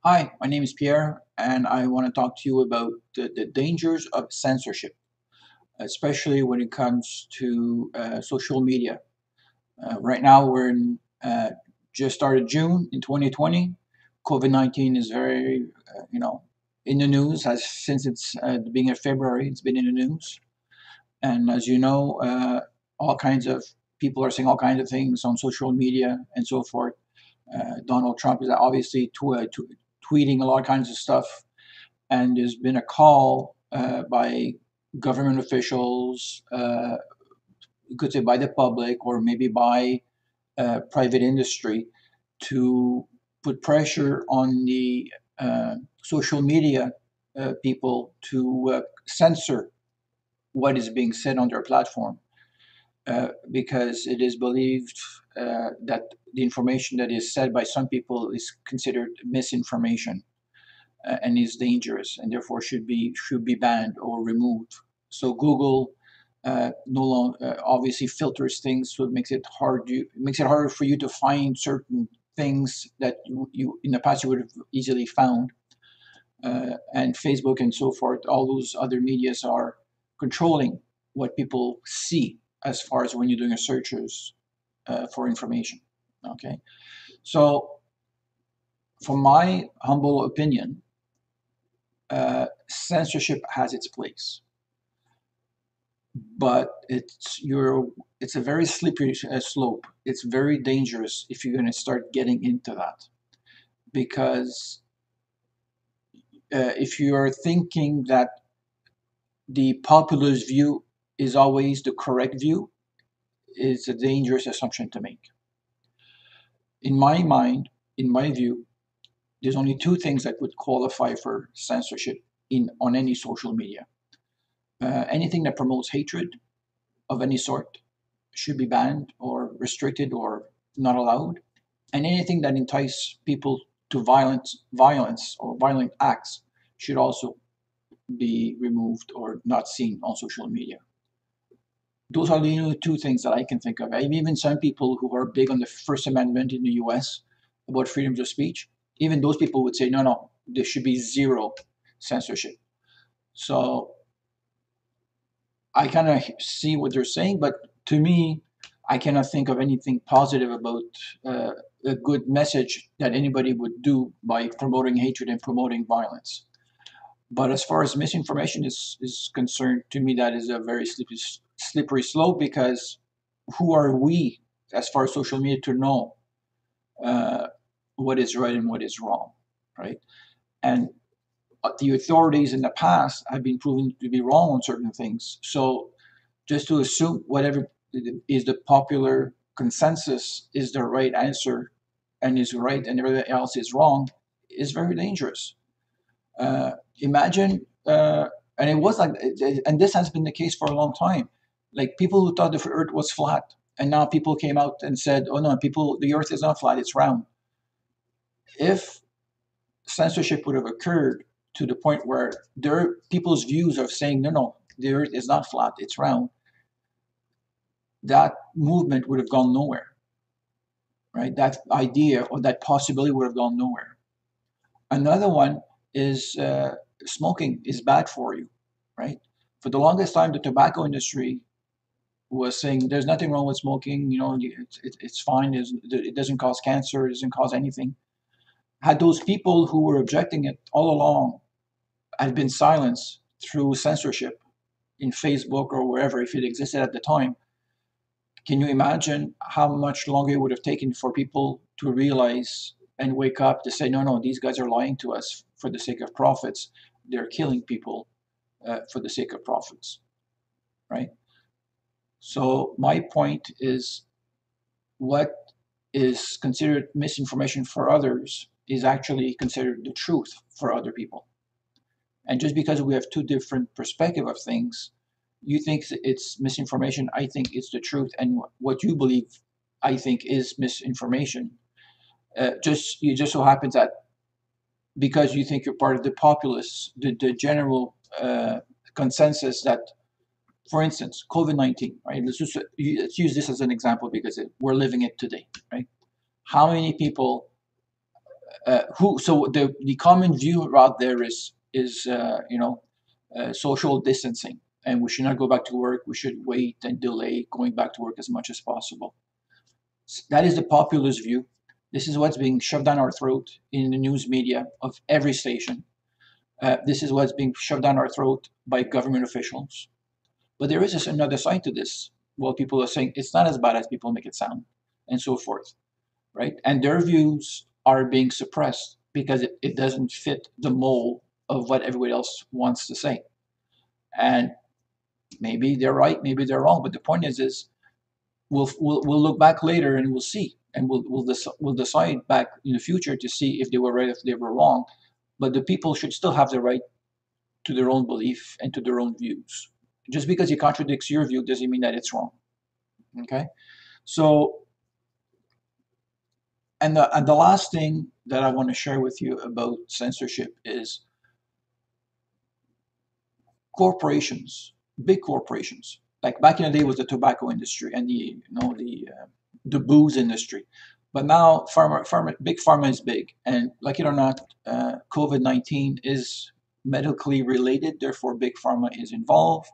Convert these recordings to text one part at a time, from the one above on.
Hi, my name is Pierre, and I want to talk to you about the dangers of censorship, especially when it comes to social media. Right now, we're in just started June in 2020. COVID-19 is very, in the news as since it's the beginning of February. It's been in the news, and as you know, all kinds of people are saying all kinds of things on social media and so forth. Donald Trump is obviously tweeting a lot of kinds of stuff, and there's been a call by government officials, you could say by the public or maybe by private industry, to put pressure on the social media people to censor what is being said on their platform, because it is believed that the information that is said by some people is considered misinformation, and is dangerous and therefore should be banned or removed. So Google no longer obviously filters things, so it makes it harder for you to find certain things that you in the past you would have easily found. And Facebook and so forth, all those other medias are controlling what people see as far as when you're doing a searches for information. Okay, so from my humble opinion, censorship has its place, but it's a very slippery slope. It's very dangerous if you're going to start getting into that, because if you are thinking that the populist view is always the correct view, it's a dangerous assumption to make. In my mind, in my view, there's only two things that would qualify for censorship in on any social media. Anything that promotes hatred of any sort should be banned or restricted or not allowed, and anything that entices people to violence or violent acts should also be removed or not seen on social media. Those are the only two things that I can think of. And even some people who are big on the First Amendment in the U.S. about freedoms of speech, even those people would say, no, no, there should be zero censorship. So I kind of see what they're saying, but to me, I cannot think of anything positive about uh, a good message that anybody would do by promoting hatred and promoting violence. But as far as misinformation is concerned, to me, that is a very slippery slope, because who are we as far as social media to know uh, what is right and what is wrong, right? And the authorities in the past have been proven to be wrong on certain things. So just to assume whatever is the popular consensus is the right answer and is right and everything else is wrong is very dangerous. Imagine, and it was like, and this has been the case for a long time. Like people who thought the Earth was flat, and now people came out and said, "Oh no, people, the Earth is not flat; it's round." If censorship would have occurred to the point where their people's views of saying, "No, no, the Earth is not flat; it's round," that movement would have gone nowhere, right? That idea or that possibility would have gone nowhere. Another one is smoking is bad for you, right? For the longest time, the tobacco industry was saying there's nothing wrong with smoking. It's fine. It doesn't cause cancer. It doesn't cause anything. Had those people who were objecting it all along had been silenced through censorship in Facebook or wherever, if it existed at the time, can you imagine how much longer it would have taken for people to realize and wake up to say, no, no, these guys are lying to us for the sake of profits. They're killing people for the sake of profits, right? So my point is, what is considered misinformation for others is actually considered the truth for other people. And just because we have two different perspectives of things, you think it's misinformation, I think it's the truth, and what you believe, I think, is misinformation. Just you just so happens that because you think you're part of the populace, the general consensus that, for instance, COVID-19, right? Let's use this as an example because we're living it today, right? How many people who so the common view out there is social distancing, and we should not go back to work. We should wait and delay going back to work as much as possible. That is the populist view. This is what's being shoved down our throat in the news media of every station. This is what's being shoved down our throat by government officials. But there is another side to this. Well, people are saying it's not as bad as people make it sound, and so forth, right? And their views are being suppressed because it doesn't fit the mold of what everybody else wants to say. And maybe they're right, maybe they're wrong. But the point is we'll look back later and we'll see, and we'll decide back in the future to see if they were right, if they were wrong. But the people should still have the right to their own belief and to their own views. Just because it contradicts your view doesn't mean that it's wrong. Okay, so and the last thing that I want to share with you about censorship is corporations, big corporations. Like back in the day was the tobacco industry and the booze industry, but now big pharma is big, and like it or not, COVID-19 is medically related. Therefore, big pharma is involved.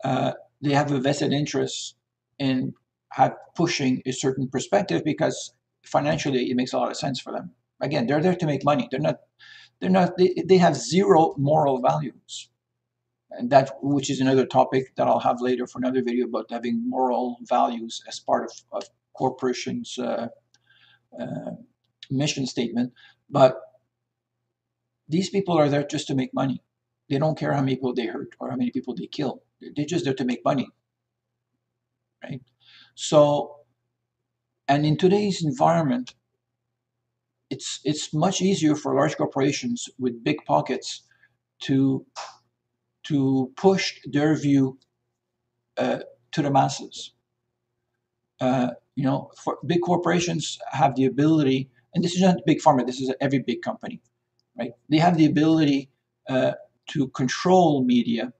They have a vested interest in pushing a certain perspective because financially it makes a lot of sense for them. Again, they're there to make money. They have zero moral values. And that, which is another topic that I'll have later for another video about having moral values as part of corporations' uh, mission statement. But these people are there just to make money. They don't care how many people they hurt or how many people they kill. They're just there to make money, right? So, and in today's environment, it's much easier for large corporations with big pockets to push their view to the masses. For big corporations have the ability, and this is not big pharma. This is every big company, right? They have the ability to control media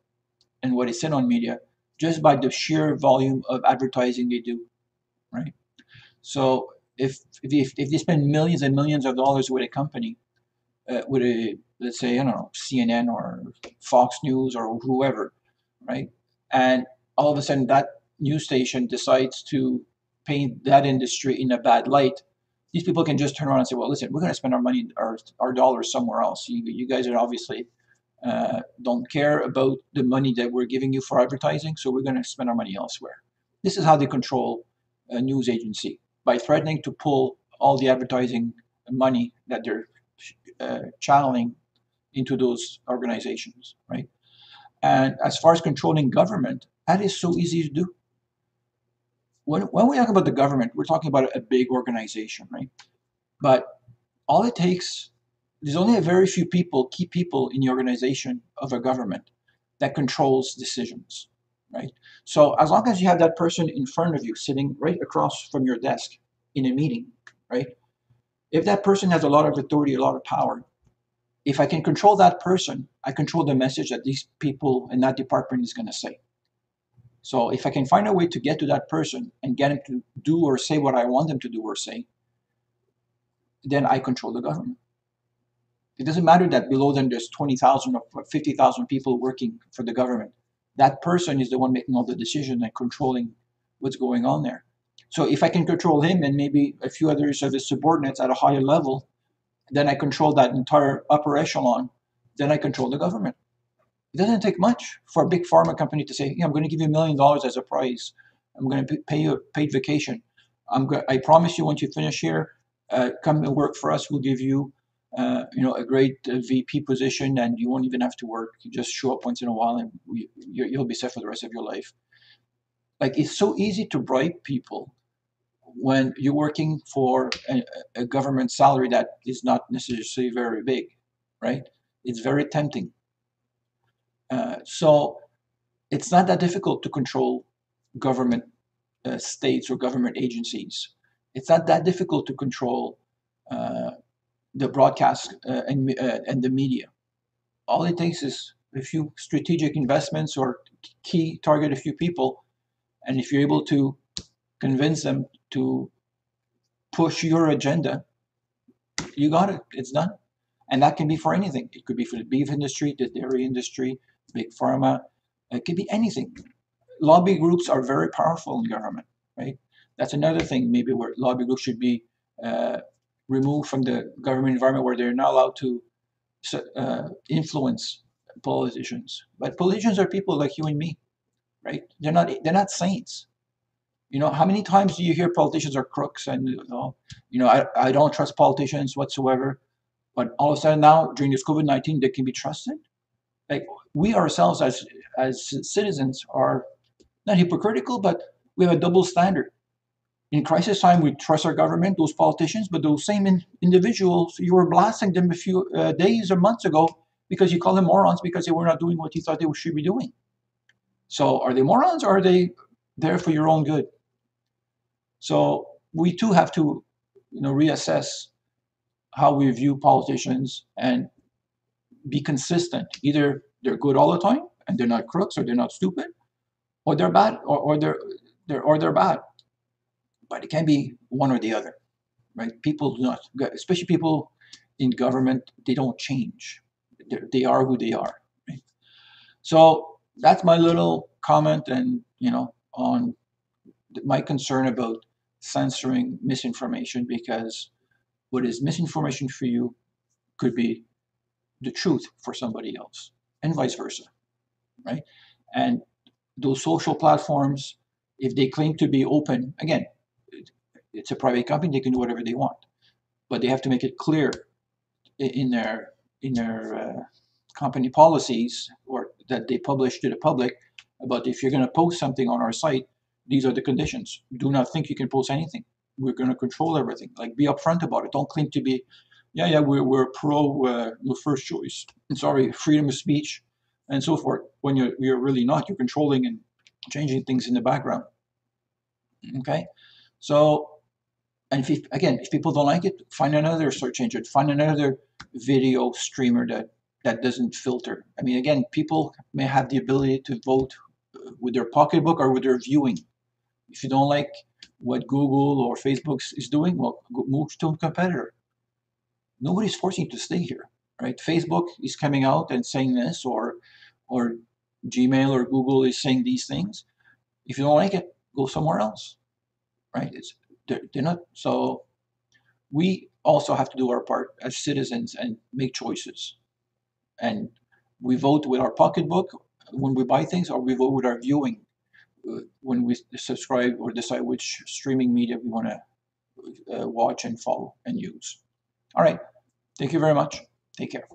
and what is said on media just by the sheer volume of advertising they do, right? So if they spend millions and millions of dollars with a company, with a, let's say, I don't know, CNN or Fox News or whoever, right? And all of a sudden that news station decides to paint that industry in a bad light. These people can just turn around and say, well, listen, we're going to spend our money, our dollars somewhere else. You guys are obviously don't care about the money that we're giving you for advertising, so we're going to spend our money elsewhere. This is how they control a news agency, by threatening to pull all the advertising money that they're channeling into those organizations, right? And as far as controlling government, that is so easy to do. When we talk about the government, we're talking about a big organization, right? But all it takes, there's only a very few people, key people in the organization of a government that controls decisions, right? So as long as you have that person in front of you, sitting right across from your desk in a meeting, right? If that person has a lot of authority, a lot of power, if I can control that person, I control the message that these people in that department is going to say. So if I can find a way to get to that person and get him to do or say what I want them to do or say, then I control the government. It doesn't matter that below them there's 20,000 or 50,000 people working for the government. That person is the one making all the decisions and controlling what's going on there. So if I can control him and maybe a few others of his subordinates at a higher level, then I control that entire upper echelon, then I control the government. It doesn't take much for a big pharma company to say, yeah, I'm going to give you $1 million as a prize. I'm going to pay you a paid vacation. I promise you, once you finish here, come and work for us. We'll give you, a great VP position, and you won't even have to work. You just show up once in a while, and you'll be set for the rest of your life. Like, it's so easy to bribe people when you're working for a government salary that is not necessarily very big, right? It's very tempting. So it's not that difficult to control government states or government agencies. It's not that difficult to control the broadcast and the media. All it takes is a few strategic investments or key target a few people, and if you're able to convince them to push your agenda, You got it. It's done. And that can be for anything. It could be for the beef industry, the dairy industry, big pharma. It could be anything. Lobby groups are very powerful in government, right? That's another thing maybe where lobby groups should be uh, removed from the government environment where they're not allowed to influence politicians. But politicians are people like you and me, right? They're not saints. How many times do you hear politicians are crooks and I don't trust politicians whatsoever. But all of a sudden now during this COVID-19 they can be trusted. Like we ourselves as citizens are not hypocritical, but we have a double standard. In crisis time, we trust our government, those politicians, but those same individuals, you were blasting them a few days or months ago because you call them morons because they were not doing what you thought they should be doing. So are they morons or are they there for your own good? So we too have to, reassess how we view politicians and be consistent. Either they're good all the time and they're not crooks or they're not stupid, or they're bad or they're bad. But it can be one or the other, right? People do not, especially people in government, they don't change. They are who they are. Right? So that's my little comment, and on my concern about censoring misinformation, because what is misinformation for you could be the truth for somebody else, and vice versa, right? And those social platforms, if they claim to be open, again, it's a private company; they can do whatever they want, but they have to make it clear in their company policies or that they publish to the public about if you're going to post something on our site, these are the conditions. Do not think you can post anything. We're going to control everything. Like be upfront about it. Don't claim to be, yeah, we're pro the first choice. Sorry, freedom of speech and so forth. When you're really not. You're controlling and changing things in the background. Okay, so and if people don't like it, find another search engine, find another video streamer that doesn't filter. I mean, again, people may have the ability to vote with their pocketbook or with their viewing. If you don't like what Google or Facebook is doing, well, move to a competitor. Nobody's forcing you to stay here, right? Facebook is coming out and saying this, or Gmail or Google is saying these things. If you don't like it, go somewhere else, right? They're not so. We also have to do our part as citizens and make choices. And we vote with our pocketbook when we buy things, or we vote with our viewing when we subscribe or decide which streaming media we want to watch and follow and use. All right. Thank you very much. Take care.